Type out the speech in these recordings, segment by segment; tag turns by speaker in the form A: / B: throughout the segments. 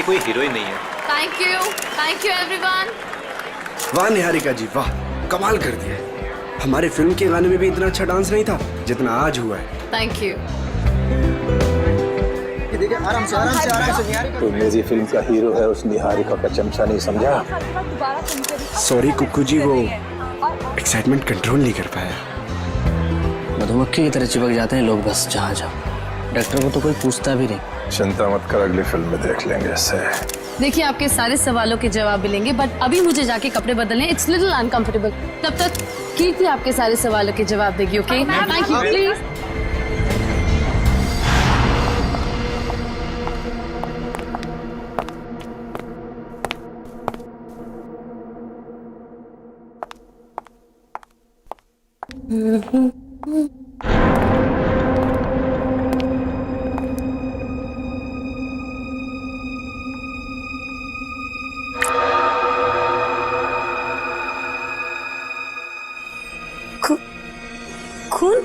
A: कोई हीरोइन नहीं है।
B: Thank you everyone.
C: वाह निहारिका जी वाह, कमाल कर दिया। हमारे फिल्म के गाने में भी इतना अच्छा डांस नहीं था जितना आज हुआ है।
B: Thank you.
D: देखिए आराम से निहारिका।
E: तो मेरी फिल्म का हीरो है, उस निहारिका का चमचा नहीं समझा।
C: सॉरी कुक्कू जी, वो एक्साइटमेंट कंट्रोल नहीं कर पाया।
F: मधुमक्खी की तरह चिपक जाते हैं लोग बस जहाँ जाओ। डॉक्टर को तो कोई पूछता भी नहीं।
E: चिंता मत कर, अगली फिल्म में देख लेंगे इससे।
B: देखिए आपके सारे सवालों के जवाब मिलेंगे, बट अभी मुझे जाके कपड़े बदलने, इट्स लिटिल अनकंफर्टेबल। तब तक कीर्ति आपके सारे सवालों के जवाब देगी। Okay thank you please. खून?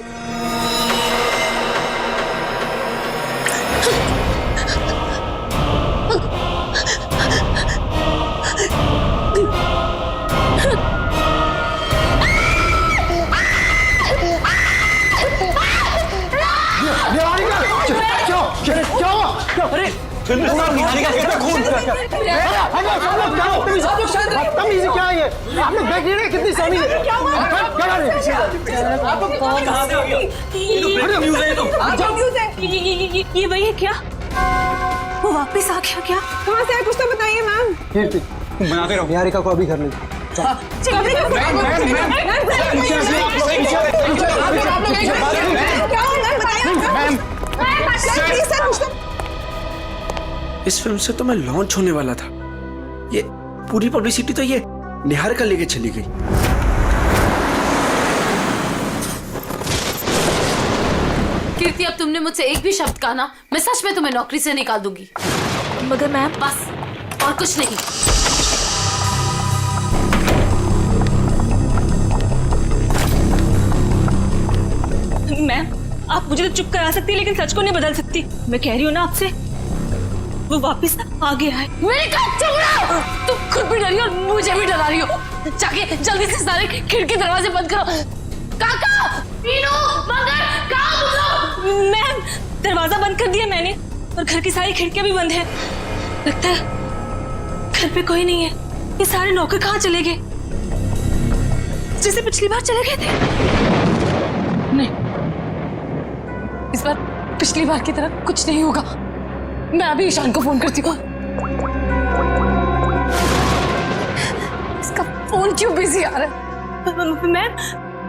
D: निहारिका कहता खून। तमीज़ क्या है ये? आप लोग देख रहे हैं कितनी समी है। क्या कर रहे हैं?
G: ये वही है क्या? वो वापस आ गया क्या?
H: कहाँ से है कुछ तो बताइए मैम।
D: कीर्ति बनाते रहो, निहारिका को अभी घर ले
C: इस फिल्म से तो मैं लॉन्च होने वाला था, ये पूरी पब्लिसिटी तो ये निहारिका लेके चली गई।
B: कीर्ति अब तुमने मुझसे एक भी शब्द कहा ना, मैं सच में तुम्हें नौकरी से निकाल दूंगी।
G: मगर मैम
B: बस और कुछ नहीं।
G: मैम आप मुझे तो चुप करा सकती है, लेकिन सच को नहीं बदल सकती। मैं कह रही हूँ ना आपसे, वो वापस आ गया है।
B: मेरे का चुप रहो। तुम खुद भी डरी हो और मुझे भी डरा रही हो। जाके जल्दी से सारे खिड़की दरवाजे बंद करो। काका, मीनू, मगर, कहाँ तुम लोग?
G: मैम दरवाजा बंद कर दिया मैंने, और घर की सारी खिड़कियां भी बंद है। लगता है घर पे कोई नहीं है। ये सारे नौकर कहाँ चले गए? जैसे पिछली बार चले गए थे।
B: नहीं, इस बार पिछली बार की तरह कुछ नहीं होगा। मैं अभी ईशान को फोन करती हूँ। इसका फोन क्यों बिजी आ रहा है?
G: मैम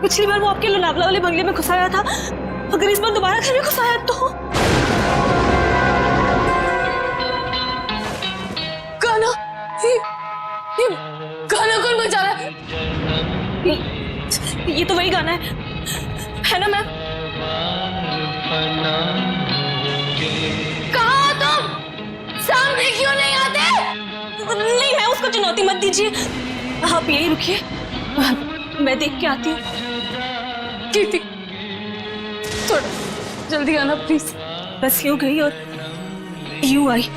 G: पिछली बार वो आपके लोनावला वाले बंगले में घुसाया था, अगर इस बार दोबारा घर में घुसाया तो?
B: गाना, ये गाना कौन बजा रहा है?
G: ये तो वही गाना है ना मैम?
B: कहाँ तुम? सामने क्यों नहीं आते?
G: नहीं मैं उसको चुनौती मत दीजिए, आप यही रुकिए, मैं देख के आती हूँ।
B: कीर्ति थोड़ा जल्दी आना प्लीज।
G: बस यूं गई और यूं आई।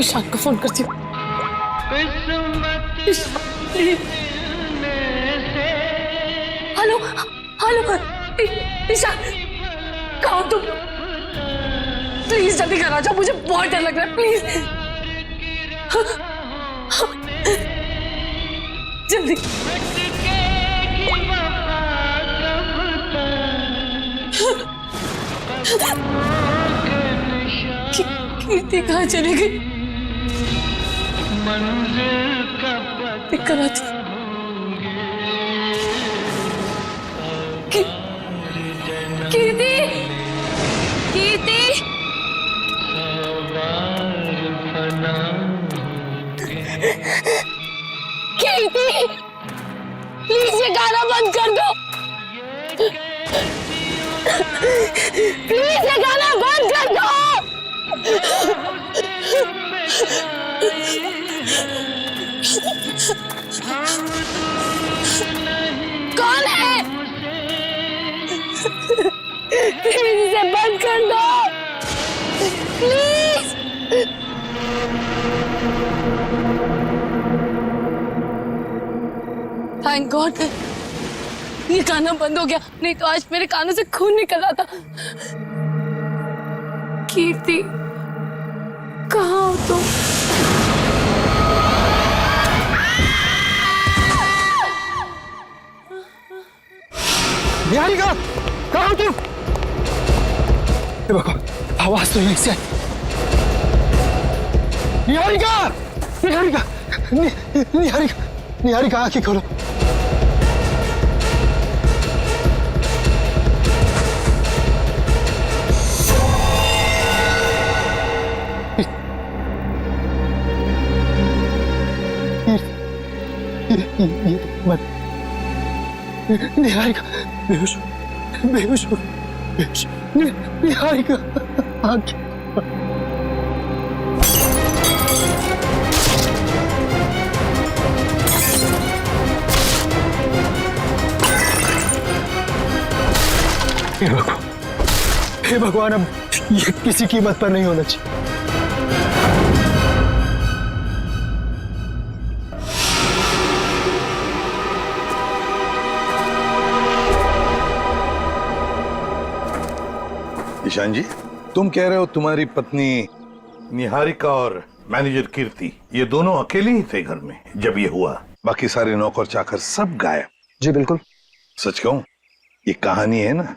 B: ईशान को फोन करती हूँ। हेलो हेलो ईशान, कहाँ तुम? प्लीज जल्दी घर आ जाओ, मुझे बहुत डर लग रहा है। प्लीज जल्दी। कीर्ति कहाँ चली गई? पिक कराती। कीर्ति, कीर्ति, कीर्ति, प्लीज ये गाना बंद कर दो। प्लीज ये गाना बंद कर दो। कौन है? ये बंद कर दो प्लीज। थैंक गॉड ये गाना बंद हो गया, नहीं तो आज मेरे कानों से खून निकल रहा था। कीर्ति कहाँ हो तुम?
D: निहारिका कहाँ हो तुम? आवाज तो यहीं से आई। निहारिका निहारिका निहारिका निहारिका आंखें खोलो। निहारिका बेहोश बेहोश बेहोश निहारिका आंखें हे भगवान अब ये किसी कीमत पर नहीं होना चाहिए।
A: ईशान जी, तुम कह रहे हो तुम्हारी पत्नी निहारिका और मैनेजर कीर्ति ये दोनों अकेले ही थे घर में जब ये हुआ, बाकी सारे नौकर चाकर सब गायब?
D: जी बिल्कुल।
A: सच कहूं ये कहानी है ना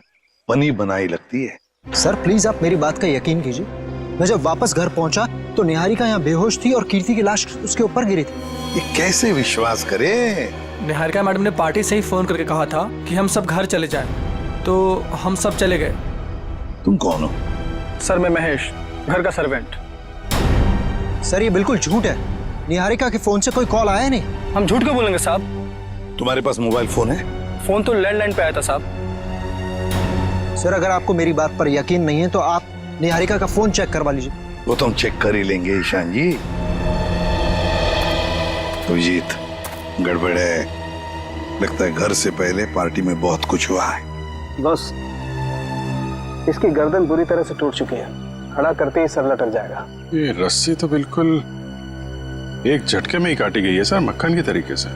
A: बनी बनाई लगती है।
D: सर प्लीज आप मेरी बात का यकीन कीजिए, मैं जब वापस घर पहुंचा तो निहारिका यहाँ बेहोश थी और कीर्ति की लाश उसके ऊपर गिरी थी।
A: ये कैसे विश्वास करे?
H: निहारिका मैडम ने पार्टी से ही फोन करके कहा था कि हम सब घर चले जाएं, तो हम सब चले गए।
A: तुम कौन हो?
H: सर मैं महेश, घर का सर्वेंट।
D: सर ये बिल्कुल झूठ है, निहारिका के फोन से कोई कॉल आया नहीं।
H: हम झूठ क्यों बोलेंगे साहब?
A: तुम्हारे पास मोबाइल फोन है?
H: फोन तो लैंडलाइन पे आया था साहब।
D: सर अगर आपको मेरी बात पर यकीन नहीं है तो आप निहारिका का फोन चेक करवा लीजिए।
A: वो तो हम चेक कर ही लेंगे ईशान जी। अभिजीत गड़बड़ है, लगता है घर से पहले पार्टी में बहुत कुछ हुआ है।
I: बस इसकी गर्दन बुरी तरह से टूट चुकी है, खड़ा करते ही सर लटक जाएगा।
E: ये रस्सी तो बिल्कुल एक झटके में ही काटी गई है सर, मक्खन के तरीके से।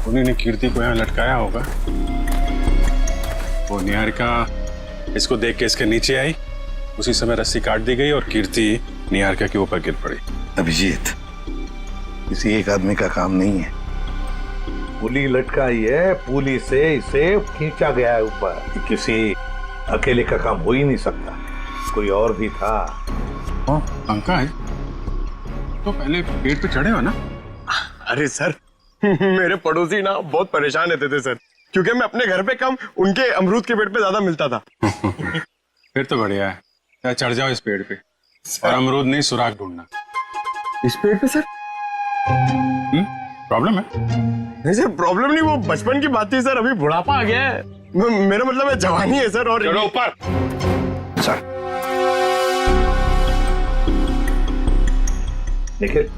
E: उन्हीं ने कीर्ति को यहाँ लटकाया होगा। वो निहारिका इसको देख के इसके नीचे आई, उसी समय रस्सी काट दी गई और कीर्ति निहारिका के ऊपर गिर पड़ी।
A: अभिजीत किसी एक आदमी का काम नहीं है, पुली लटकाई है, पुली से इसे खींचा गया है ऊपर। किसी अकेले का काम हो ही नहीं सकता, कोई और भी था।
E: पंकज तो पहले पेड़ पे चढ़े हो ना?
I: अरे सर मेरे पड़ोसी ना बहुत परेशान रहते थे सर, क्योंकि मैं अपने घर पे कम उनके अमरूद के पेड़ पे ज्यादा मिलता था।
E: फिर तो बढ़िया है, चढ़ जाओ इस पेड़ पे और अमरूद नहीं सुराग ढूंढना।
I: इस पेड़ पे सर?
E: प्रॉब्लम है?
I: नहीं सर प्रॉब्लम नहीं, वो बचपन की बात थी सर, अभी बुढ़ापा आ गया है। मेरा मतलब है जवानी है सर। और
E: चलो ऊपर।
A: सर निखिल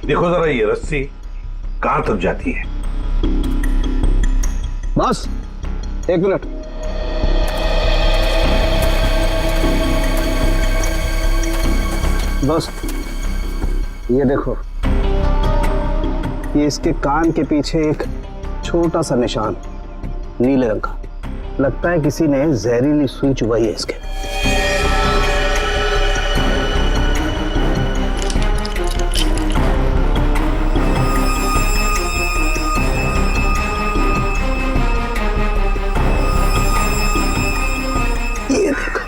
A: देखो जरा ये रस्सी कहां तक जाती है।
I: बस एक मिनट। बस ये देखो, ये इसके कान के पीछे एक छोटा सा निशान नीले रंग का, लगता है किसी ने जहरीली सुई चुभाई है इसके। ये देखो,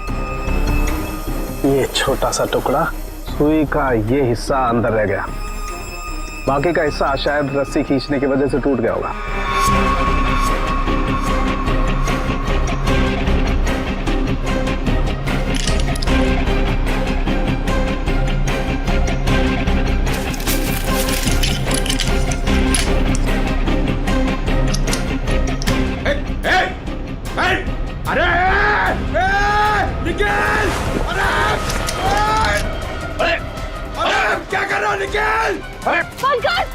I: ये छोटा सा टुकड़ा, सुई का ये हिस्सा अंदर रह गया, बाकी का हिस्सा शायद रस्सी खींचने की वजह से टूट गया होगा।
B: पंकज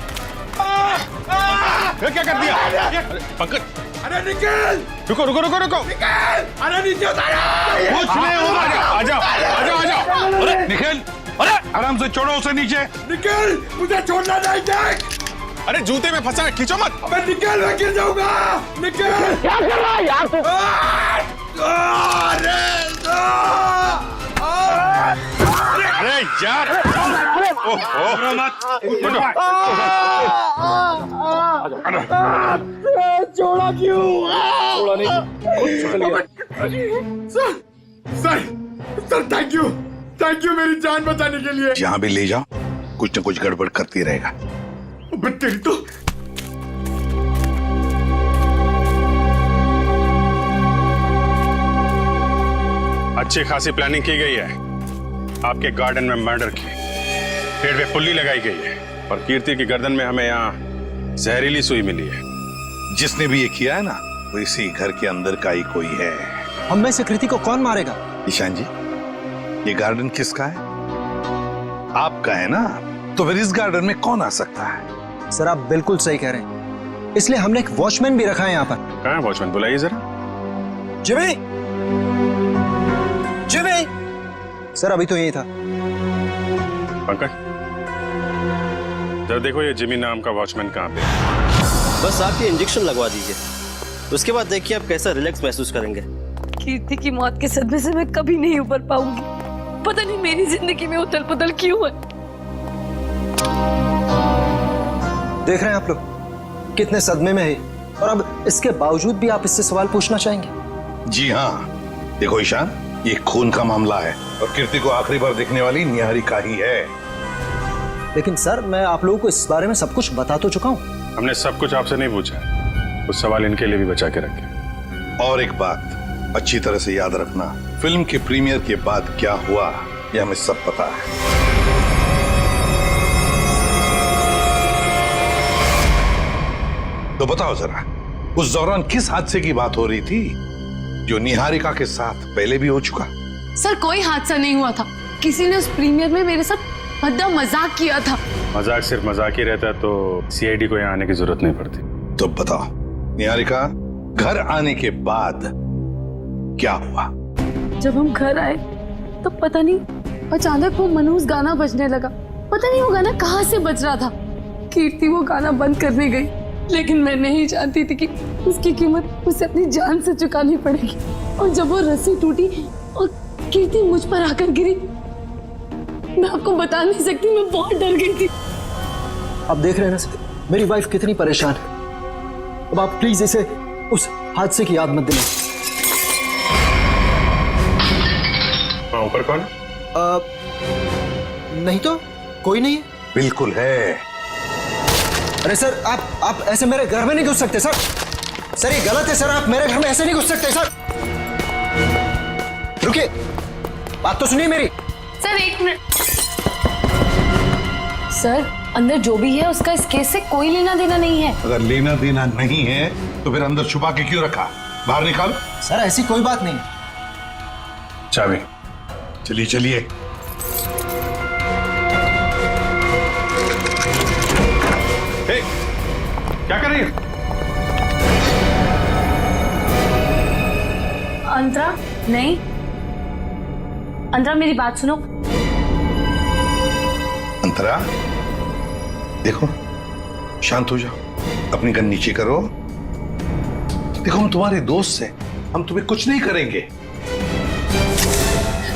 E: ये क्या कर दिया? अरे, पंकज,
A: अरे निकल!
E: रुको रुको रुको रुको।
A: अरे नीचे उतारो!
E: कुछ नहीं होगा। आ जाओ आ जाओ आ जाओ। अरे निखिल, अरे आराम से छोड़ो उसे नीचे।
A: निकल! मुझे छोड़ना नहीं, देख!
E: अरे जूते में फंसा है, खींचो मत।
A: अबे निकल, मैं गिर जाऊंगा! निकल!
I: क्या कर रहा है यार तू?
E: अरे यार, ओहो मत।
I: छोड़ा क्यों? छोड़ा नहीं, चल गया।
A: सर थैंक यू मेरी जान बचाने के लिए।
J: जहां भी ले जाओ कुछ न कुछ गड़बड़ करती रहेगा।
A: अबे तेरी तो
E: अच्छी खासी प्लानिंग की गई है। आपके गार्डन में मर्डर की, पेड़ पे पुल्ली लगाई गई है और कीर्ति की गर्दन में हमें यहाँ जहरीली सुई मिली है।
J: जिसने भी ये किया है ना, वो इसी घर के अंदर का ही कोई है।
D: हम में से कृति को कौन मारेगा?
J: ईशान जी, ये गार्डन किसका है? आपका है ना, तो फिर इस गार्डन में कौन आ सकता है?
D: सर आप बिल्कुल सही कह रहे हैं, इसलिए हमने एक वॉचमैन भी रखा है यहाँ पर।
E: कहाँ है वॉचमैन? बुलाइए जरा।
D: Jimmy, Jimmy! सर अभी तो यही था।
E: पंकज, जब देखो ये जिमी नाम का वॉचमैन कहाँ पे है।
F: बस आप ये इंजेक्शन लगवा दीजिए, उसके बाद देखिए आप कैसा रिलैक्स महसूस करेंगे।
B: कीर्ति की मौत के सदमे से मैं कभी नहीं उबर पाऊंगी। पता नहीं मेरी जिंदगी में उथल पुथल क्यों है।
D: देख रहे हैं आप लोग कितने सदमे में है, और अब इसके बावजूद भी आप इससे सवाल पूछना चाहेंगे?
J: जी हाँ, देखो ईशान, ये खून का मामला है और कीर्ति को आखिरी बार देखने वाली निहारिका ही है।
D: लेकिन सर मैं आप लोगों को इस बारे में सब कुछ बता तो चुका हूँ।
E: हमने सब कुछ आपसे नहीं पूछा, कुछ सवाल इनके लिए भी बचा के रखे।
J: और एक बात अच्छी तरह से याद रखना, फिल्म के प्रीमियर के बाद क्या हुआ ये हमें सब पता है। तो बताओ जरा, उस दौरान किस हादसे की बात हो रही थी जो निहारिका के साथ पहले भी हो चुका?
B: सर कोई हादसा नहीं हुआ था, किसी ने उस प्रीमियर में मेरे साथ भद्दा मजाक किया था।
E: मजाक सिर्फ मजाक ही रहता तो सीआईडी को यहाँ आने की जरूरत नहीं पड़ती।
J: तो बताओ निहारिका, घर आने के बाद क्या हुआ?
B: जब हम घर आए तो पता नहीं अचानक वो मनहूस गाना बजने लगा। पता नहीं वो गाना कहाँ से बज रहा था। कीर्ति वो गाना बंद करने गई, लेकिन मैं नहीं जानती थी कि उसकी कीमत उसे अपनी जान से चुकानी पड़ेगी। और जब वो रस्सी टूटी और कीर्ति मुझ पर आकर गिरी, मैं आपको बता नहीं सकती, मैं बहुत डर गई थी।
D: आप देख रहे हैं ना सर, मेरी वाइफ कितनी परेशान है। अब आप प्लीज इसे उस हादसे की याद मत दिलाएं।
E: ऊपर कौन?
D: नहीं तो कोई नहीं है।
J: बिल्कुल है।
D: अरे सर आप ऐसे मेरे घर में नहीं घुस सकते सर। सर ये गलत है सर, आप मेरे घर में ऐसे नहीं घुस सकते सर। रुकिए, बात तो सुनिए मेरी।
B: सर एक मिनट। सर अंदर जो भी है उसका इस केस से कोई लेना देना नहीं है।
J: अगर लेना देना नहीं है तो फिर अंदर छुपा के क्यों रखा? बाहर निकालो।
D: सर ऐसी कोई बात नहीं।
E: चाबी।
J: चलिए चलिए।
E: क्या कर रही है?
B: अंतरा नहीं, अंतरा मेरी बात सुनो।
J: अंतरा देखो, शांत हो जाओ, अपनी गन नीचे करो। देखो हम तुम्हारे दोस्त हैं, हम तुम्हें कुछ नहीं करेंगे।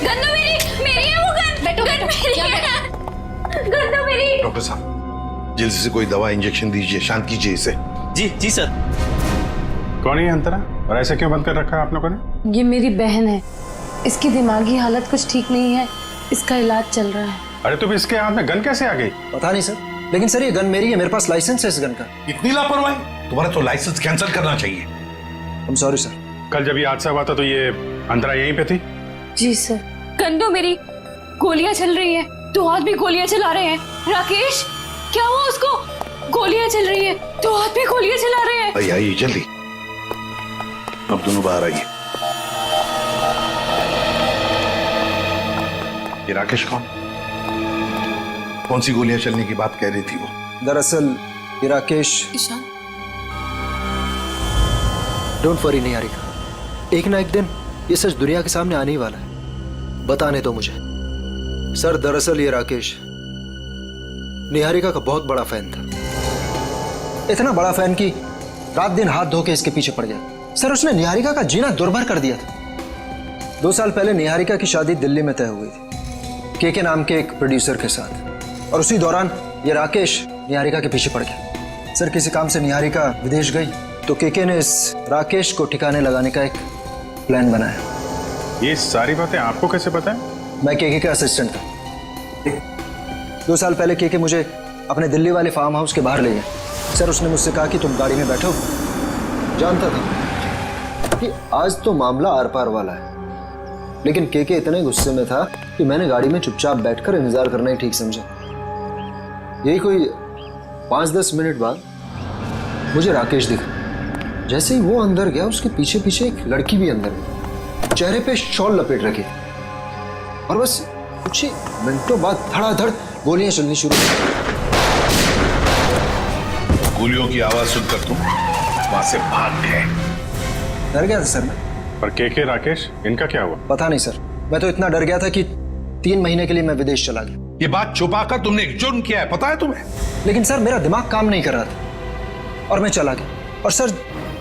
B: गन तो मेरी है वो गन। गन मेरी है। गन तो मेरी।
J: डॉक्टर साहब जल्दी से कोई दवा इंजेक्शन दीजिए, शांत कीजिए इसे।
F: जी जी सर।
E: कौन है अंतरा और ऐसे क्यों बंद कर रखा है आप लोगों ने?
B: ये मेरी बहन है, इसकी दिमागी हालत कुछ ठीक नहीं है, इसका इलाज चल रहा है।
E: अरे तुम इसके हाथ में गन कैसे आ गई?
D: पता नहीं सर, लेकिन सर ये गन मेरी है, मेरे पास लाइसेंस है इस गन का।
J: इतनी लापरवाही, तुम्हारा तो लाइसेंस कैंसिल करना चाहिए।
D: I'm sorry sir.
E: कल जब ये हादसा हुआ था तो ये अंतरा यहीं पे थी?
B: जी सर।
G: गन तो मेरी, गोलियां चल रही हैं, दो हाथ भी गोलियां चला रहे हैं। राकेश क्या हुआ उसको? गोलियां चल रही हैं, दो हाथ भी गोलियां चला रहे हैं।
J: आइए आइए जल्दी, अब दोनों बाहर आइए। ये राकेश कौन सी गोलियां चलने की बात कह रही थी वो?
D: दरअसल ये राकेश।
B: ईशान,
D: डोंट वरी निहारिका, एक ना एक दिन ये सच दुनिया के सामने आने ही वाला है। बताने दो मुझे। सर दरअसल ये राकेश निहारिका का बहुत बड़ा फैन था, इतना बड़ा फैन कि रात दिन हाथ धो के इसके पीछे पड़ गया। सर उसने निहारिका का जीना दुर्भर कर दिया था। 2 साल पहले निहारिका की शादी दिल्ली में तय हुई थी के नाम के एक प्रोड्यूसर के साथ, और उसी दौरान ये राकेश निहारिका के पीछे पड़ गया। सर किसी काम से निहारिका विदेश गई तो के ने इस राकेश को ठिकाने लगाने का एक प्लान बनाया।
E: ये सारी बातें आपको कैसे पता है?
D: मैं के का असिस्टेंट था। 2 साल पहले के मुझे अपने दिल्ली वाले फार्म हाउस के बाहर ले गया। सर उसने मुझसे कहा कि तुम गाड़ी में बैठो। जानता था कि आज तो मामला आर पार वाला है, लेकिन के इतने गुस्से में था कि मैंने गाड़ी में चुपचाप बैठकर इंतजार करना ही ठीक समझा। यही कोई 5-10 मिनट बाद मुझे राकेश दिखा। जैसे ही वो अंदर गया उसके पीछे पीछे एक लड़की भी अंदर गई, चेहरे पे शॉल लपेट रखी थी, और बस कुछ ही मिनटों बाद धड़ाधड़ गोलियां चलनी शुरू हो गई।
J: गोलियों की आवाज सुनकर तुम वहां से भाग गए।
D: डर गया था सर मैं।
E: पर के राकेश, इनका क्या हुआ?
D: पता नहीं सर, मैं तो इतना डर गया था कि 3 महीने के लिए मैं विदेश चला गया।
J: ये बात छुपाकर तुमने एक जुर्म किया है, पता है तुम्हें?
D: लेकिन सर मेरा दिमाग काम नहीं कर रहा था और मैं चला गया। और सर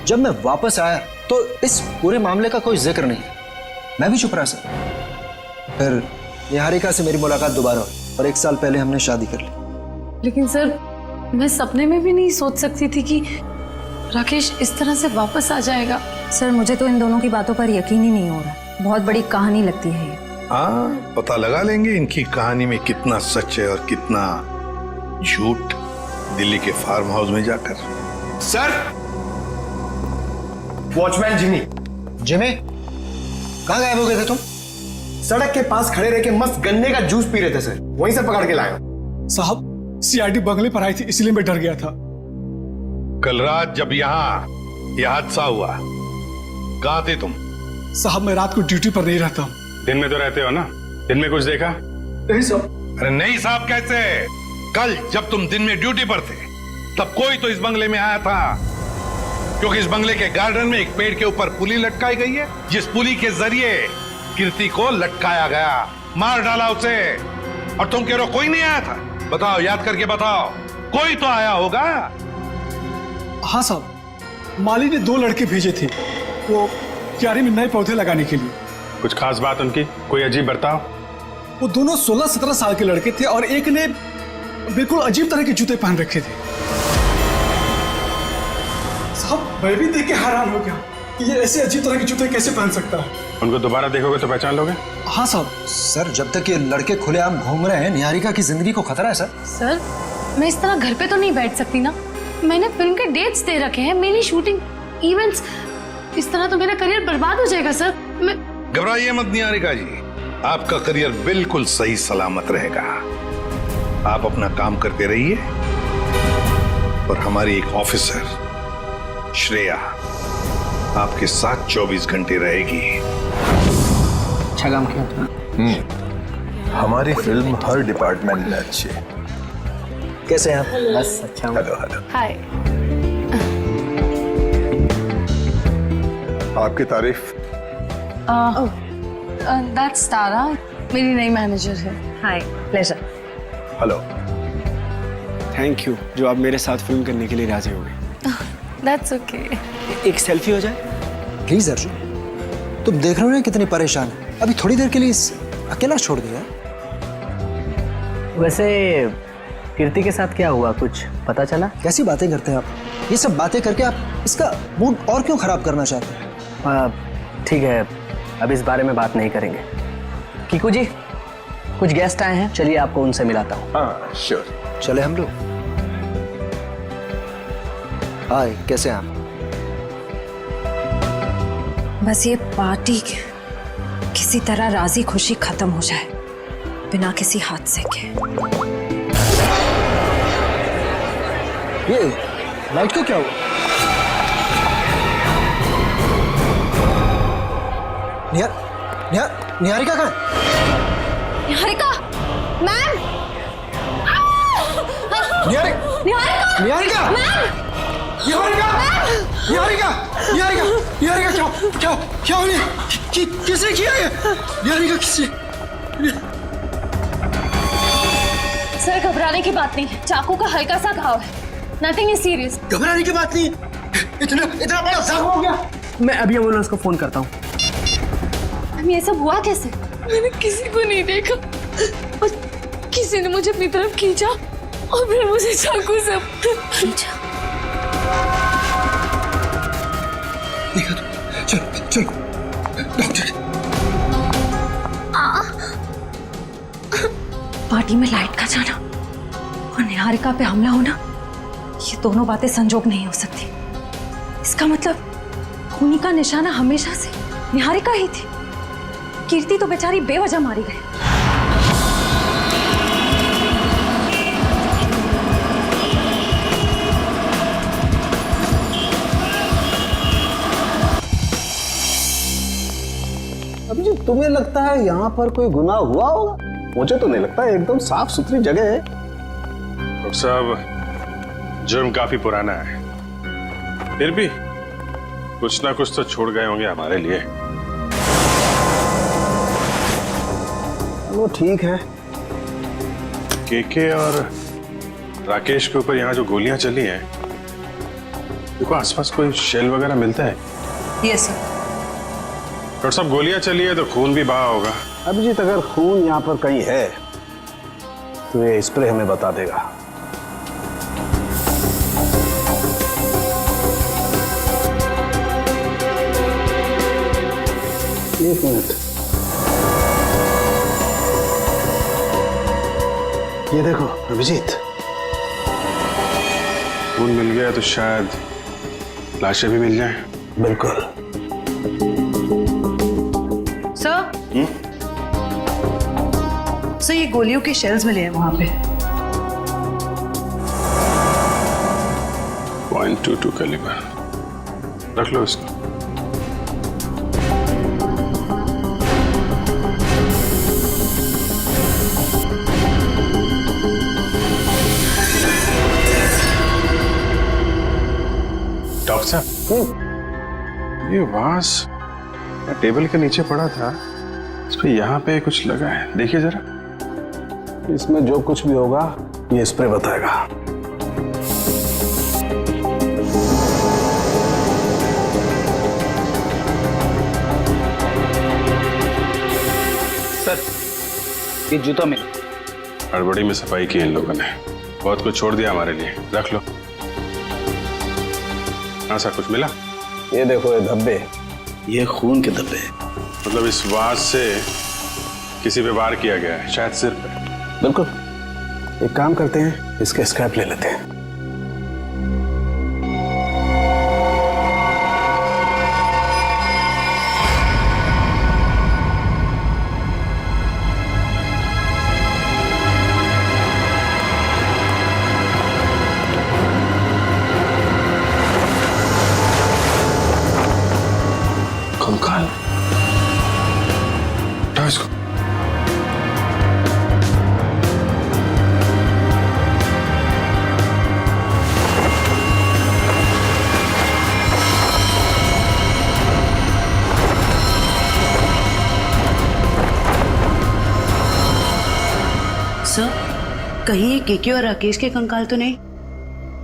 D: जब मैं वापस आया तो इस पूरे मामले का कोई जिक्र नहीं। मैं भी चुप रहा सर। फिर निहारिका से मेरी मुलाकात दोबारा हुई और 1 साल पहले हमने शादी कर ली।
B: लेकिन सर मैं सपने में भी नहीं सोच सकती थी कि राकेश इस तरह से वापस आ जाएगा।
K: सर मुझे तो इन दोनों की बातों पर यकीन ही नहीं हो रहा। बहुत बड़ी कहानी लगती है ये।
J: हाँ, पता लगा लेंगे इनकी कहानी में कितना सच है और कितना झूठ, दिल्ली के फार्म हाउस में जाकर।
C: Sir, watchman Jimmy.
D: जिमी, कहाँ गायब हो गए थे तुम?
C: सड़क के पास खड़े रह के मस्त गन्ने का जूस पी रहे थे सर, वहीं से पकड़ के लाया।
H: साहब सीआईडी बंगले पर आई थी, इसलिए मैं डर गया था।
J: कल रात जब यहाँ यह हादसा हुआ, कहाँ थे तुम?
H: साहब मैं रात को ड्यूटी पर नहीं रहता।
E: दिन में तो रहते हो ना? दिन में कुछ देखा?
H: नहीं साहब।
J: अरे नहीं साहब कैसे? कल जब तुम दिन में ड्यूटी पर थे तब कोई तो इस बंगले में आया था, क्योंकि इस बंगले के गार्डन में एक पेड़ के ऊपर पुली लटकाई गई है, जिस पुली के जरिए कीर्ति को लटकाया गया, मार डाला उसे। और तुम कह रहे हो कोई नहीं आया था? बताओ, याद करके बताओ, कोई तो आया होगा।
H: हाँ साहब, माली ने 2 लड़के भेजे थे वो क्यारी में नए पौधे लगाने के लिए।
E: कुछ खास बात उनकी? कोई अजीब बर्ताव?
H: वो दोनों 16-17 साल के लड़के थे और एक ने बिल्कुल अजीब तरह के जूते पहन रखे थे। साहब मैं भी देख के हैरान हो गया कि ये ऐसे अजीब तरह के जूते कैसे पहन सकता है।
E: उनको दोबारा देखोगे तो पहचान लोगे?
H: हाँ साहब।
D: सर जब तक ये लड़के खुलेआम घूम रहे हैं, निहारिका की जिंदगी को खतरा है सर।
B: सर मैं इस तरह घर पे तो नहीं बैठ सकती ना। मैंने फिल्म के डेट्स दे रखे हैं, मेरी शूटिंग, इवेंट्स। इस तरह तो मेरा करियर बर्बाद हो जाएगा सर। मैं
J: घबराइए मत निहारिका जी, आपका करियर बिल्कुल सही सलामत रहेगा। आप अपना काम करते रहिए और हमारी एक ऑफिसर श्रेया आपके साथ 24 घंटे रहेगी।
F: अच्छा काम किया तुमने।
I: हमारी फिल्म हर डिपार्टमेंट में अच्छी है।
D: कैसे हैं आप?
F: बस अच्छा हूँ।
I: Hello hello.
B: हाय।
I: आपकी तारीफ।
B: दैट्स तारा, मेरी नई मैनेजर है।
K: Hi, pleasure.
I: Hello.
C: Thank you जो आप मेरे साथ फिल्म करने के लिए राजी हो गए।
B: That's okay.
C: एक सेल्फी हो जाए?
D: प्लीज अर्जुन, तुम देख रहे हो ना कितनी परेशान है। अभी थोड़ी देर के लिए अकेला छोड़ दिया।
F: वैसे कीर्ति के साथ क्या हुआ, कुछ पता चला?
D: कैसी बातें करते हैं आप? ये सब बातें करके आप इसका मूड और क्यों खराब करना चाहते हैं?
F: ठीक है, अब इस बारे में बात नहीं करेंगे। कीकू जी, कुछ गेस्ट आए हैं, चलिए आपको उनसे मिलाता हूँ।
I: हाँ श्योर।
D: चले हम लोग। हाय, कैसे हैं आप?
K: बस ये पार्टी किसी तरह राजी खुशी खत्म हो जाए, बिना किसी हादसे के।
D: ये लाइट को क्या हुआ? निहारिका कहाँ है?
B: निहारिका मैम।
D: निहारिका!
C: निहारिका क्या हो गया? किसने किया ये? निहारिका किसने?
B: सर घबराने की बात नहीं है, चाकू का हल्का सा घाव है, नथिंग इज सीरियस।
C: घबराने की बात नहीं, इतना बड़ा जख्म हो गया।
F: मैं अभी एम्बुलेंस को फोन करता हूँ।
B: ये सब हुआ कैसे? मैंने किसी को नहीं देखा और किसी ने मुझे अपनी तरफ खींचा और फिर मुझे चाकू से खींचा।
C: देखा तो, चलो डॉक्टर।
K: पार्टी में लाइट का जाना और निहारिका पे हमला होना, ये दोनों बातें संजोग नहीं हो सकती। इसका मतलब खूनी का निशाना हमेशा से निहारिका ही थी। कीर्ति तो बेचारी बेवजह मारी गई।
I: अभिजीत, तुम्हें लगता है यहाँ पर कोई गुनाह हुआ होगा? मुझे तो नहीं लगता, एकदम साफ सुथरी जगह है।
E: डॉक्टर साहब, जुर्म काफी पुराना है, फिर भी कुछ ना कुछ तो छोड़ गए होंगे हमारे लिए।
I: वो ठीक है।
E: केके और राकेश के ऊपर यहाँ जो गोलियां चली हैं, देखो आसपास कोई शेल वगैरह मिलता है?
K: Yes sir.
E: डॉक्टर साहब, गोलियां चली है तो खून भी बहा होगा।
I: अभिजीत, अगर खून यहाँ पर कहीं है तो ये स्प्रे हमें बता देगा। एक मिनट, ये देखो अभिजीत,
E: खून मिल गया तो शायद लाशें भी मिल जाएं।
I: बिल्कुल।
L: सर, सर ये गोलियों के शेल्स मिले हैं वहां पे।
E: .22 कैलिबर, रख लो इसको। डॉक्टर साहब, ये वास टेबल के नीचे पड़ा था, इस पे यहाँ पे कुछ लगा है, देखिए जरा।
I: इसमें जो कुछ भी होगा ये स्प्रे बताएगा।
M: सर, ये जूता में
E: हड़बड़ी में सफाई की इन लोगों ने, बहुत कुछ छोड़ दिया हमारे लिए, रख लो। हाँ सर, कुछ मिला?
I: ये देखो, ये धब्बे, ये खून के धब्बे।
E: मतलब इस वास से किसी पे वार किया गया है, शायद सिर पे।
I: बिल्कुल। एक काम करते हैं, इसके स्क्रैप ले लेते हैं।
E: कंकाल, उठाओ इसको।
L: सर, कहीं ये केके और राकेश के कंकाल तो नहीं?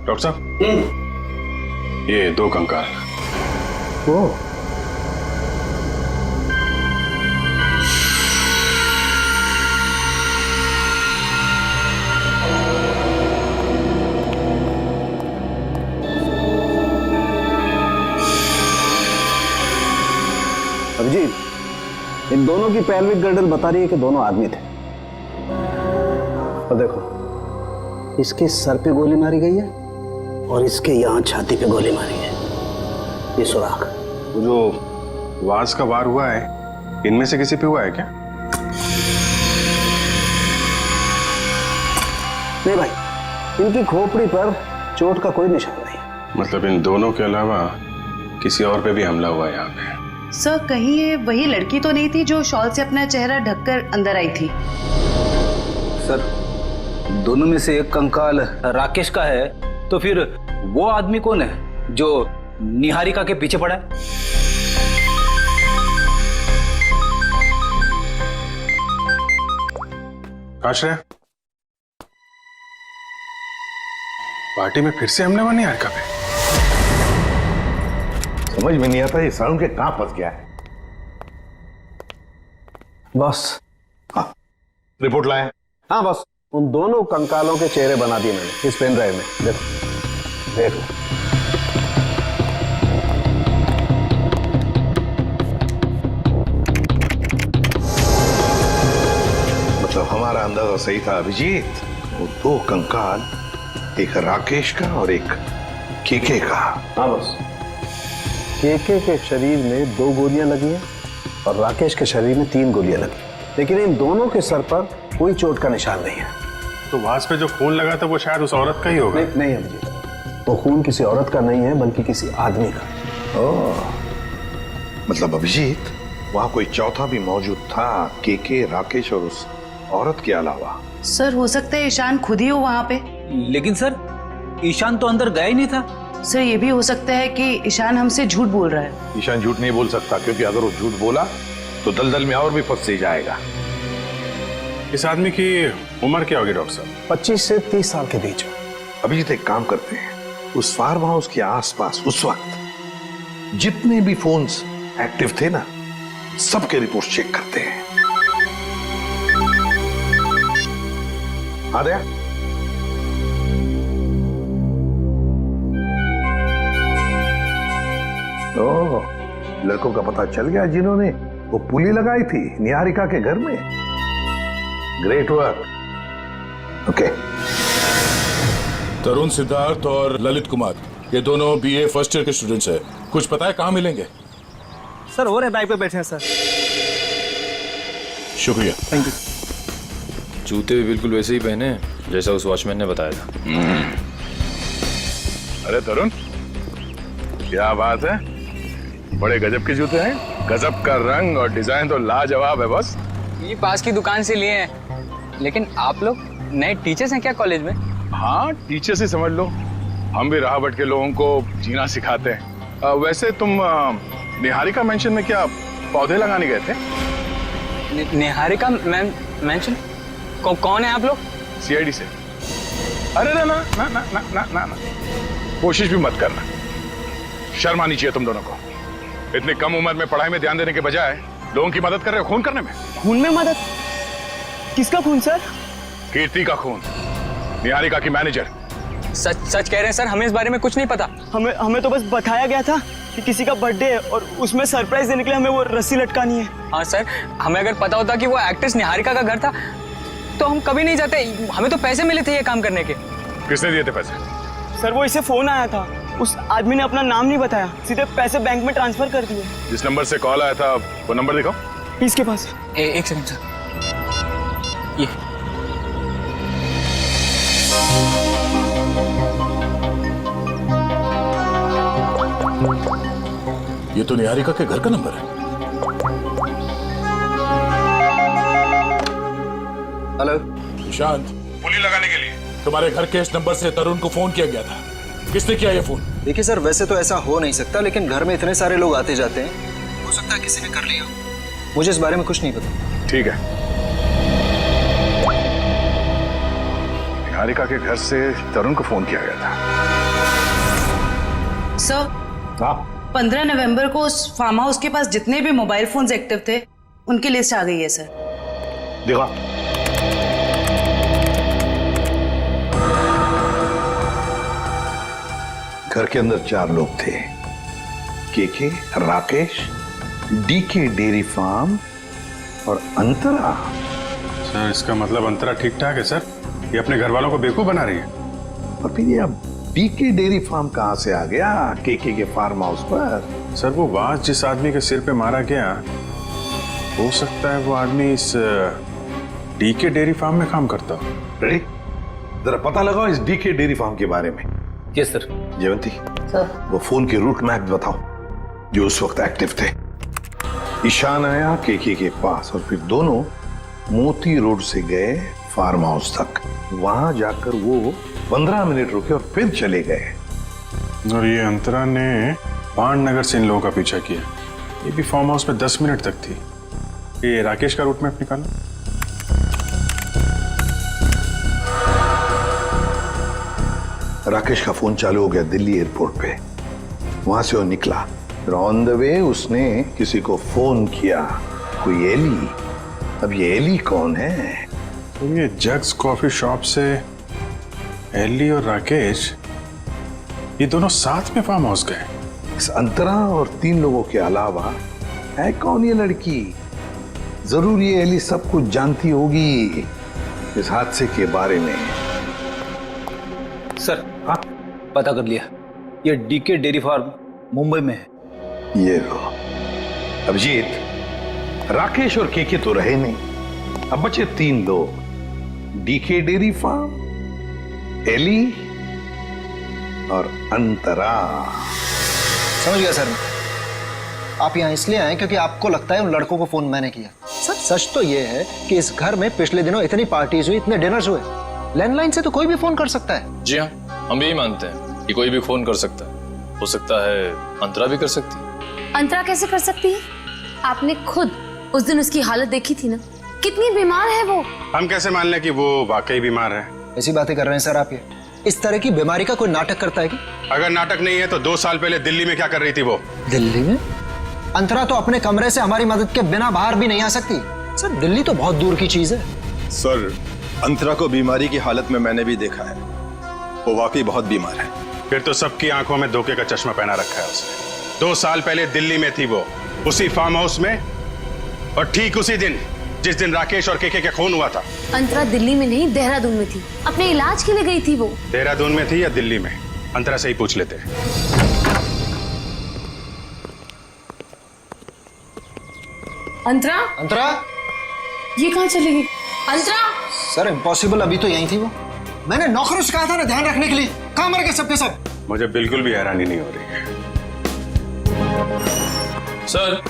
E: डॉक्टर साहब, ये 2 कंकाल।
I: ओ, अभिजीत, इन दोनों की पैल्विक गर्डल बता रही है कि दोनों आदमी थे। और देखो, इसके सर पे गोली मारी गई है और इसके यहाँ छाती पे गोली मारी है। ये सुराख।
E: जो वास का वार हुआ है, इनमें से किसी पे हुआ है क्या?
I: नहीं भाई, इनकी खोपड़ी पर चोट का कोई निशान नहीं।
E: मतलब इन दोनों के अलावा किसी और पे भी हमला हुआ है यहाँ पे?
L: सर, कहीं ये वही लड़की तो नहीं थी जो शॉल से अपना चेहरा ढककर अंदर आई थी?
M: सर, दोनों में से एक कंकाल राकेश का है, तो फिर वो आदमी कौन है जो निहारिका के पीछे पड़ा है?
E: आश्रय, पार्टी में फिर से हमने निहारिका पे।
A: समझ में नहीं आता ये साउंड के कहां फंस गया है।
I: बॉस।
A: हाँ, रिपोर्ट लाए?
I: हाँ बॉस, उन दोनों कंकालों के चेहरे बना दिए मैंने इस पेन ड्राइव में। देखो देखो।
A: मतलब हमारा अंदाजा सही था अभिजीत। वो दो कंकाल, एक राकेश का और एक केके का।
I: हाँ बॉस, केके के शरीर में 2 गोलियां लगी हैं और राकेश के शरीर में 3 गोलियां लगी, लेकिन इन दोनों के सर पर कोई चोट का निशान नहीं है।
E: तो वास पे जो खून लगा था वो शायद उस औरत का ही होगा।
I: नहीं अभिजीत, वो खून किसी औरत का नहीं है बल्कि किसी आदमी का।
A: ओह, मतलब अभिजीत वहां कोई चौथा भी मौजूद था, केके, राकेश और उस औरत के अलावा।
L: सर हो सकता है ईशान खुद ही हो वहाँ पे।
M: लेकिन सर, ईशान तो अंदर गया ही नहीं था।
L: सर ये भी हो सकता है कि ईशान हमसे झूठ बोल रहा है।
A: ईशान झूठ नहीं बोल सकता, क्योंकि अगर वो झूठ बोला तो दलदल में और भी फंस जाएगा।
E: इस आदमी की उम्र क्या होगी डॉक्टर साहब?
I: 25 से 30 साल के बीच।
A: अभिजीत एक काम करते हैं, उस फार्म हाउस के आसपास उस वक्त जितने भी फोन्स एक्टिव थे ना, सबके रिपोर्ट चेक करते हैं। आ गया? ओह, लड़कों का पता चल गया जिन्होंने वो पुली लगाई थी निहारिका के घर में। Great work. ओके।
N: तरुण, सिद्धार्थ और ललित कुमार, ये दोनों बीए फर्स्ट ईयर के स्टूडेंट्स हैं। कुछ पता है कहाँ मिलेंगे?
F: सर हो रहे बाइक पे बैठे हैं सर।
N: शुक्रिया।
F: Thank you.
O: जूते भी बिल्कुल वैसे ही पहने हैं जैसा उस वॉचमैन ने बताया था।
E: अरे तरुण, क्या बात है, बड़े गजब के जूते हैं। गजब का रंग और डिजाइन तो लाजवाब है बॉस।
F: ये पास की दुकान से लिए हैं। लेकिन आप लोग नए टीचर्स हैं क्या कॉलेज में?
E: हाँ, टीचर्स ही समझ लो। हम भी राह भटके लोगों को जीना सिखाते हैं। वैसे तुम निहारिका मेंशन में क्या पौधे लगाने गए थे?
F: निहारिका मेंशन? कौन है आप लोग?
E: सीआईडी से। अरे ना ना ना ना ना ना ना ना, कोशिश भी मत करना। शर्म आनी चाहिए तुम दोनों को। इतनी कम उम्र में पढ़ाई में ध्यान देने के बजाय लोगों की मदद कर रहे हो खून करने में।
F: खून में मदद? किसका खून सर?
E: कीर्ति का खून, निहारिका की मैनेजर।
F: सच कह रहे हैं सर, हमें इस बारे में कुछ नहीं पता। हमें तो बस बताया गया था कि किसी का बर्थडे है और उसमें सरप्राइज देने के लिए हमें वो रस्सी लटकानी है। हाँ सर, हमें अगर पता होता कि वो एक्ट्रेस निहारिका का घर था तो हम कभी नहीं जाते। हमें तो पैसे मिले थे ये काम करने के।
E: किसने दिए थे पैसे?
F: सर वो इसे फोन आया था, उस आदमी ने अपना नाम नहीं बताया, सीधे पैसे बैंक में ट्रांसफर कर दिए।
E: जिस नंबर से कॉल आया था वो नंबर दिखाओ।
F: इसके पास। एक सेकंड सर, ये
N: ये तो निहारिका के घर का नंबर है।
D: हेलो
N: निशांत,
E: पुली लगाने के लिए
N: तुम्हारे घर के इस नंबर से तरुण को फोन किया गया था। किसने किया ये फोन?
D: देखिए सर, वैसे तो ऐसा हो नहीं सकता, लेकिन घर में इतने सारे लोग आते जाते हैं, हो सकता है किसी ने कर लिया। मुझे इस बारे में कुछ नहीं पता।
E: ठीक है। निहारिका के घर से तरुण को फोन किया गया था।
L: सर, 15 नवंबर को उस फार्म हाउस के पास जितने भी मोबाइल फोन्स एक्टिव थे उनकी लिस्ट आ गई है सर।
A: देखा? घर के अंदर 4 लोग थे, K K, Rakesh, D K dairy farm और अंतरा।
E: सर इसका मतलब अंतरा ठीक ठाक है सर, ये अपने घर वालों को बेवकूफ बना रही है।
A: और फिर ये अब डीके डेयरी फार्म कहां से आ गया केके के फार्म हाउस पर?
E: सर वो वास जिस आदमी के सिर पे मारा गया, हो सकता है वो आदमी इस डीके डेयरी फार्म में काम करता हो।
A: रेडी? जरा पता लगाओ इस डीके डेयरी फार्म के बारे में।
M: Yes sir.
A: जयवंती, वो फोन के रूट मैप बताओ जो उस वक्त एक्टिव थे। ईशान आया केके के पास और फिर दोनों मोती रोड से गए फार्म हाउस तक। वहां जाकर वो 15 मिनट रुके और फिर चले गए।
E: और ये अंतरा ने पांडनगर से इन लोगों का पीछा किया। ये भी फार्म हाउस में 10 मिनट तक थी। ये राकेश का रूट मैप निकालो।
A: राकेश का फोन चालू हो गया दिल्ली एयरपोर्ट पे। वहां से वो निकला, ऑन द वे उसने किसी को फोन किया, कोई एली। अब ये एली कौन है?
E: तो ये जग्स कॉफी शॉप से एली और राकेश ये दोनों साथ में फार्म हाउस गए।
A: इस अंतरा और 3 लोगों के अलावा है कौन ये लड़की? जरूर ये एली सब कुछ जानती होगी इस हादसे के बारे में।
M: सर हाँ पता कर लिया, ये डीके डेयरी फार्म मुंबई में है।
A: ये लो अभिजीत, राकेश और केके तो रहे नहीं, अब बचे 3 लोग, डीके डेयरी फार्म, एली और अंतरा।
D: समझ गया सर। आप यहाँ इसलिए आए क्योंकि आपको लगता है उन लड़कों को फोन मैंने किया। सर सच तो ये है कि इस घर में पिछले दिनों इतनी पार्टीज हुई, इतने डिनर्स हुए, लैंडलाइन से तो कोई भी फोन कर सकता है।
O: जी हाँ, हम भी यही मानते हैं कि कोई भी फोन कर सकता है। हो सकता है अंतरा भी कर सकती है।
B: अंतरा कैसे कर सकती है? आपने खुद उस दिन उसकी हालत देखी थी ना, कितनी बीमार है वो।
E: हम कैसे मान लें कि वो वाकई बीमार है?
D: ऐसी बातें कर रहे हैं सर आप। ये इस तरह की बीमारी का कोई नाटक करता है कि?
E: अगर नाटक नहीं है तो 2 साल पहले दिल्ली में क्या कर रही थी वो?
D: दिल्ली में? अंतरा तो अपने कमरे से हमारी मदद के बिना बाहर भी नहीं आ सकती। सर दिल्ली तो बहुत दूर की चीज है।
P: सर अंतरा को बीमारी की हालत में मैंने भी देखा है, वो वाकई बहुत बीमार है।
E: फिर तो सबकी आंखों में धोखे का चश्मा पहना रखा है उसने। 2 साल पहले दिल्ली में थी वो, उसी फार्म हाउस में, और ठीक उसी दिन जिस दिन राकेश और केके का खून हुआ था।
B: अंतरा दिल्ली में नहीं, देहरादून में थी, अपने इलाज के लिए गई थी वो।
E: देहरादून में थी या दिल्ली में? अंतरा से ही पूछ लेते हैं।
B: अंतरा?
D: अंतरा?
B: ये कहाँ चली गई? अंतरा?
D: सर इम्पॉसिबल, अभी तो यही थी वो। मैंने नौकरों से कहा था ना ध्यान रखने के लिए, कहाँ मर गए सबके सब?
E: मुझे बिल्कुल भी हैरानी नहीं हो रही है।
O: सर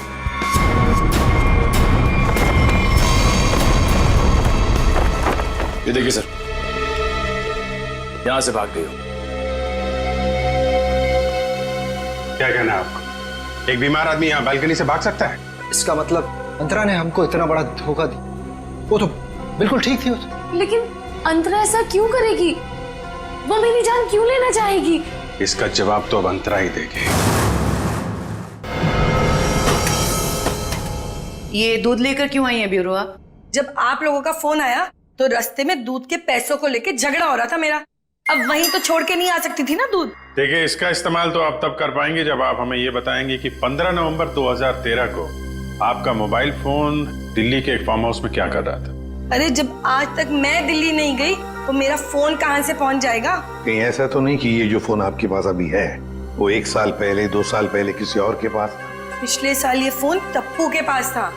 O: ये देखिए सर, यहां से भाग गई हो।
E: क्या कहना है आपको? एक बीमार आदमी यहाँ बालकनी से भाग सकता है?
D: इसका मतलब अंतरा ने हमको इतना बड़ा धोखा दिया। वो तो बिल्कुल ठीक थी वो तो।
B: लेकिन अंतरा ऐसा क्यों करेगी? वो मेरी जान क्यों लेना चाहेगी?
E: इसका जवाब तो अब अंतरा ही देगी।
L: ये दूध लेकर क्यों आई है ब्यूरोआ?
G: जब आप लोगों का फोन आया तो रास्ते में दूध के पैसों को लेके झगड़ा हो रहा था मेरा। अब वहीं तो छोड़ के नहीं आ सकती थी ना दूध।
E: देखिए, इसका इस्तेमाल तो आप तब कर पाएंगे जब आप हमें ये बताएंगे कि 15 नवंबर 2013 को आपका मोबाइल फोन दिल्ली के एक फार्म हाउस में क्या कर रहा था।
G: अरे जब आज तक मैं दिल्ली नहीं गई तो मेरा फोन कहां से पहुंच जाएगा?
A: कहीं ऐसा तो नहीं कि ये जो फोन आपके पास अभी है वो 1 साल पहले 2 साल पहले किसी और के पास?
G: पिछले साल ये फोन टप्पू के पास था।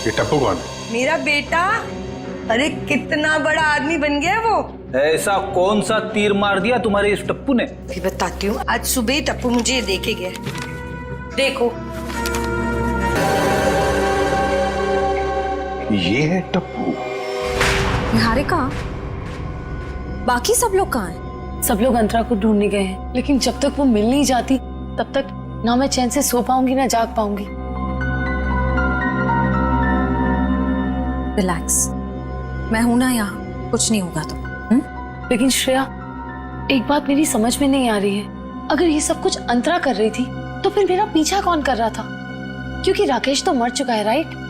E: ये टप्पू कौन है?
G: मेरा बेटा। अरे कितना बड़ा आदमी बन गया वो।
M: ऐसा कौन सा तीर मार दिया तुम्हारे इस टप्पू ने?
G: भी बताती हूँ। आज सुबह ही टप्पू मुझे देखे गए। देखो
A: ये है टप्पू।
K: निहारिका, बाकी सब लोग कहाँ हैं?
B: सब लोग अंतरा को ढूंढने गए हैं, लेकिन जब तक वो मिल नहीं जाती तब तक ना मैं चैन से सो पाऊंगी ना जाग पाऊंगी।
K: रिलैक्स, मैं हूं ना यहाँ, कुछ नहीं होगा तो।
B: लेकिन श्रेया, एक बात मेरी समझ में नहीं आ रही है। अगर ये सब कुछ अंतरा कर रही थी तो फिर मेरा पीछा कौन कर रहा था? क्योंकि राकेश तो मर चुका है, राइट?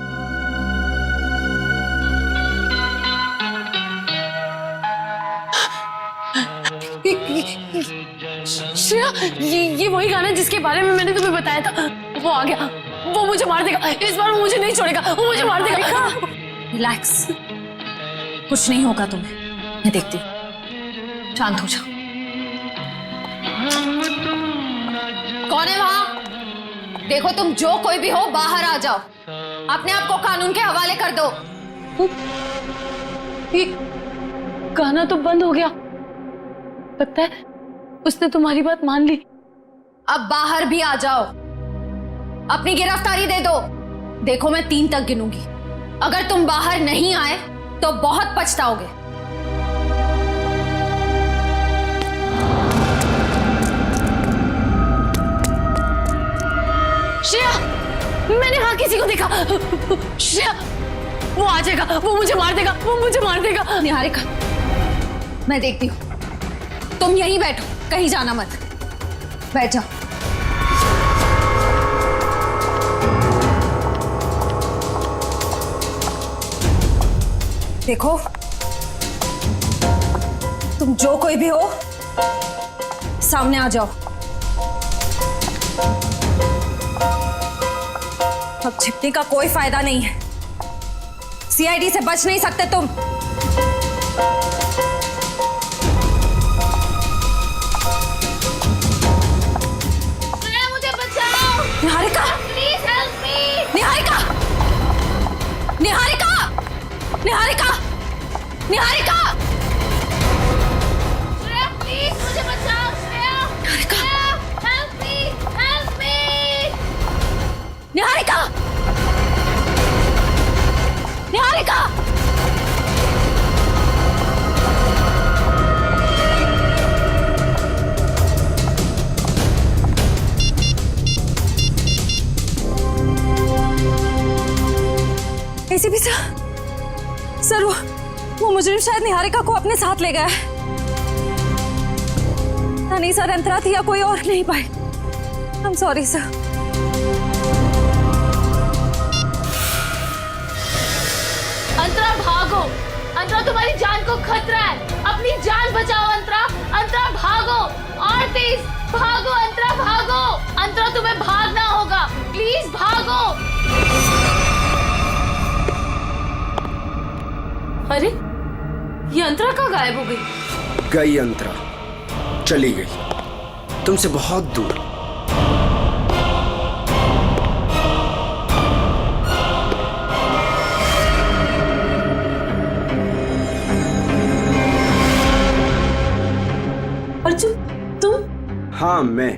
B: श्रेया, ये वही गाना जिसके बारे में मैंने तुम्हें बताया था। वो आ गया, वो मुझे मार देगा। इस बार वो मुझे नहीं छोड़ेगा, वो मुझे मार देगा।
K: रिलैक्स, कुछ नहीं होगा तुम्हें, मैं देखती हूँ। शांत हो जाओ। कौन है वहां? देखो, तुम जो कोई भी हो बाहर आ जाओ, अपने आप को कानून के हवाले कर दो।
B: ये गाना तो बंद हो गया। लगता है उसने तुम्हारी बात मान ली।
K: अब बाहर भी आ जाओ, अपनी गिरफ्तारी दे दो। देखो, मैं 3 तक गिनूंगी, अगर तुम बाहर नहीं आए तो बहुत पछताओगे।
B: मैंने वहां किसी को देखा। श्रेया, वो आ जाएगा, वो मुझे मार देगा, वो मुझे मार देगा।
K: निहारिका, मैं देखती हूँ, तुम यहीं बैठो, कहीं जाना मत, बैठ जाओ। देखो, तुम जो कोई भी हो, सामने आ जाओ। अब छिपने का कोई फायदा नहीं है, सीआईडी से बच नहीं सकते तुम।
B: मुझे बचाओ।
K: Niharika,
B: please help me.
K: Niharika, Niharika, Niharika, Niharika,
B: Shreya please मुझे बचाओ। Shreya, help me, help me.
K: Niharika, Niharika. ACP sir, वो मुजरिम शायद निहारिका को अपने साथ ले गया है। नहीं सर, अंतरा थी या कोई और नहीं पाए। I am sorry sir.
B: Antara भागो, अंतरा तुम्हारी जान को खतरा है, अपनी जान बचाओ अंतरा। अंतरा भागो, और तेज भागो अंतरा, भागो। अंतरा तुम्हें भागना होगा, प्लीज भागो। अरे ये अंतरा कहाँ गायब हो गई?
C: गई अंतरा, चली गई, तुमसे बहुत दूर।
B: अर्जुन, तुम?
C: हाँ, मैं।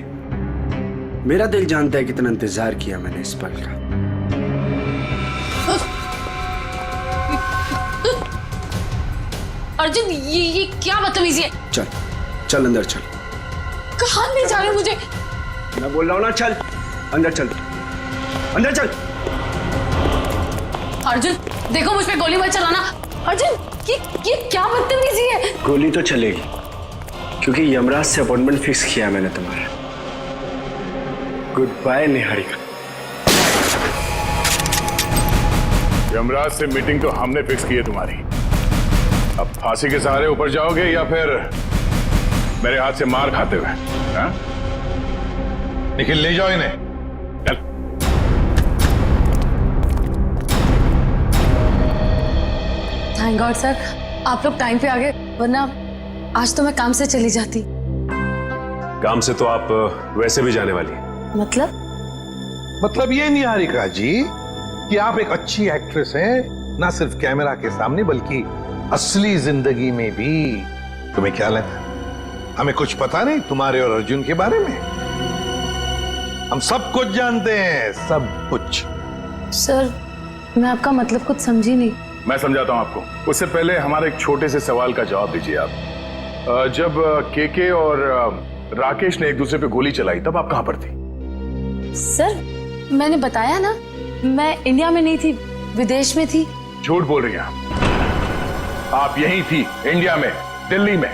C: मेरा दिल जानता है कितना इंतजार किया मैंने इस पल का।
B: अर्जुन, ये क्या बदतमीजी है?
C: चल चल अंदर चल।
B: कहाँ ले जा रहे हो मुझे?
C: मैं बोल रहा हूँ ना, चल अंदर चल, अंदर चल।
B: अर्जुन देखो, मुझ पे गोली मत चलाना। अर्जुन, ये क्या बदतमीजी है?
C: गोली तो चलेगी, क्योंकि यमराज से अपॉइंटमेंट फिक्स किया मैंने तुम्हारा। Good bye Niharika.
E: यमराज से मीटिंग तो हमने फिक्स की है तुम्हारी। अब फांसी के सहारे ऊपर जाओगे या फिर मेरे हाथ से मार खाते हुए? हाँ?
J: निखिल, ले जाओ इन्हें।
E: चल।
B: थैंक गॉड सर, आप लोग टाइम पे आ गए, वरना आज तो मैं काम से चली जाती।
Q: काम से तो आप वैसे भी जाने वाली हैं।
A: मतलब ये निहारिका जी कि आप एक अच्छी एक्ट्रेस हैं, ना सिर्फ कैमरा के सामने बल्कि असली जिंदगी में भी। तुम्हें क्या लगा हमें कुछ पता नहीं तुम्हारे और अर्जुन के बारे में? हम सब कुछ जानते हैं, सब कुछ।
B: सर, मैं आपका मतलब कुछ समझी नहीं।
E: मैं समझाता हूं आपको। उससे पहले हमारे एक छोटे से सवाल का जवाब दीजिए आप। जब केके और राकेश ने एक दूसरे पे गोली चलाई, तब आप कहां पर थी?
B: सर, मैंने बताया ना, मैं इंडिया में नहीं थी, विदेश में थी।
E: झूठ बोल रही हैं आप यहीं थी, इंडिया में, दिल्ली में।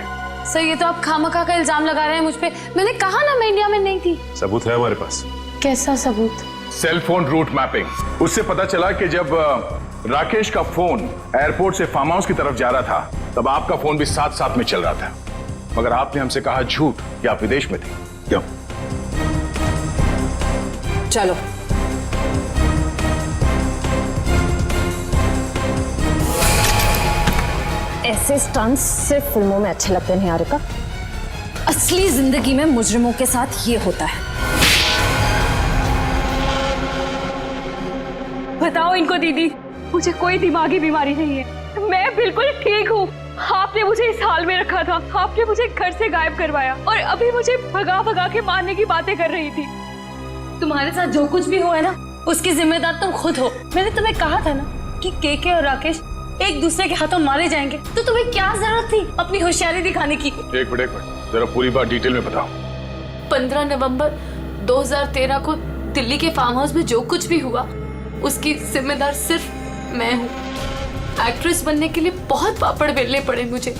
B: सर, ये तो आप खामखा का इल्जाम लगा रहे हैं मुझ पे। मैंने कहा ना मैं इंडिया में नहीं थी।
Q: सबूत है हमारे पास।
B: कैसा सबूत?
E: Cell phone route mapping. उससे पता चला कि जब राकेश का फोन एयरपोर्ट से फार्म हाउस की तरफ जा रहा था, तब आपका फोन भी साथ साथ में चल रहा था। मगर आपने हमसे कहा झूठ कि आप विदेश में थे। क्यों?
K: चलो। ऐसे स्टंट्स सिर्फ फिल्मों में अच्छे लगते हैं निहारिका। असली जिंदगी में मुजरिमों के साथ ये होता है।
G: बताओ इनको दीदी, मुझे कोई दिमागी बीमारी नहीं है, मैं बिल्कुल ठीक हूँ। आपने मुझे इस हाल में रखा था, आपने मुझे घर से गायब करवाया और अभी मुझे भगा भगा के मारने की बातें कर रही थी।
B: तुम्हारे साथ जो कुछ भी हुआ है ना, उसकी जिम्मेदार तुम खुद हो। मैंने तुम्हें कहा था ना कि केके और राकेश एक दूसरे के हाथों मारे जाएंगे, तो तुम्हें क्या जरूरत थी अपनी होशियारी दिखाने की?
E: एक मिनट, जरा पूरी बात डिटेल में बताओ।
B: 15 नवंबर 2013 को दिल्ली के फार्म हाउस में जो कुछ भी हुआ उसकी जिम्मेदार सिर्फ मैं हूँ। एक्ट्रेस बनने के लिए बहुत पापड़ बेलने पड़े मुझे।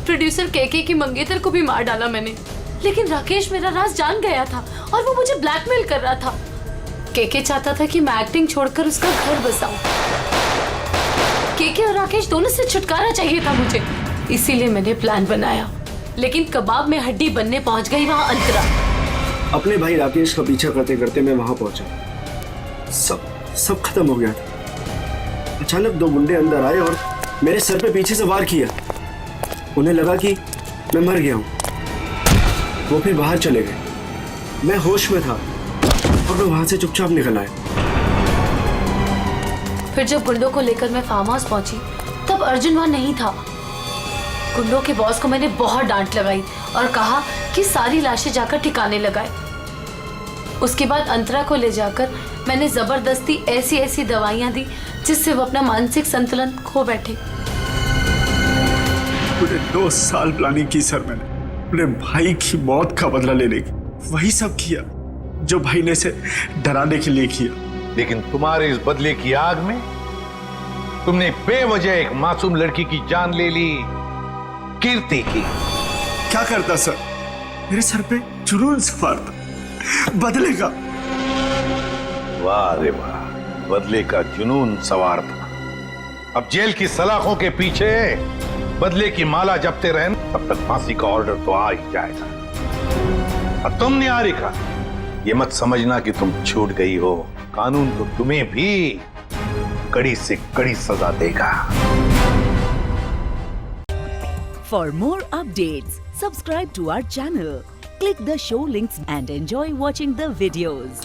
B: प्रोड्यूसर केके की मंगेतर को भी मार डाला मैंने, लेकिन राकेश मेरा राज जान गया था और वो मुझे ब्लैकमेल कर रहा था। केके चाहता था कि मैं एक्टिंग छोड़कर उसका घर बसाऊं। केके और राकेश दोनों से छुटकारा चाहिए था मुझे, इसीलिए मैंने प्लान बनाया। लेकिन कबाब में हड्डी बनने पहुंच गई वहां अंतरा।
C: अपने भाई राकेश का पीछा करते करते मैं वहां पहुंचा। सब खत्म हो गया। अचानक दो गुंडे अंदर आए और मेरे सर पे पीछे से वार किया। उन्हें लगा कि मैं मर गया हूं। वो फिर बाहर चले गए। मैं होश में था और मैं वहां से चुपचाप निकल आया।
B: फिर जब गुंडों को लेकर मैं फार्म हाउस पहुंची तब अर्जुन वहां नहीं था। गुंडों के बॉस को मैंने बहुत डांट लगाई और कहा कि सारी लाशें जाकर ठिकाने लगाए। उसके बाद अंतरा को ले जाकर मैंने जबरदस्ती ऐसी दवाइयां दी जिससे वो अपना मानसिक संतुलन खो बैठे।
H: पूरे 2 साल प्लानिंग की सर मैंने अपने भाई की मौत का बदला लेने की। वही सब किया जो भाई ने इसे डराने के लिए किया।
A: लेकिन तुम्हारे इस बदले की आग में तुमने बेवजह एक मासूम लड़की की जान ले ली, कीर्ति की।
H: क्या करता सर? मेरे सर पे जुनून सवार था बदले का।
A: वाह रे वाह, बदले का जुनून सवार था। अब जेल की सलाखों के पीछे बदले की माला जपते रहना, तब तक फांसी का ऑर्डर तो आ ही जाएगा। और तुम निहारिका, ये मत समझना कि तुम छूट गई हो। कानून तो तुम्हें भी कड़ी से कड़ी सजा देगा।
R: For more updates, subscribe to our channel, click the show links and enjoy watching the videos.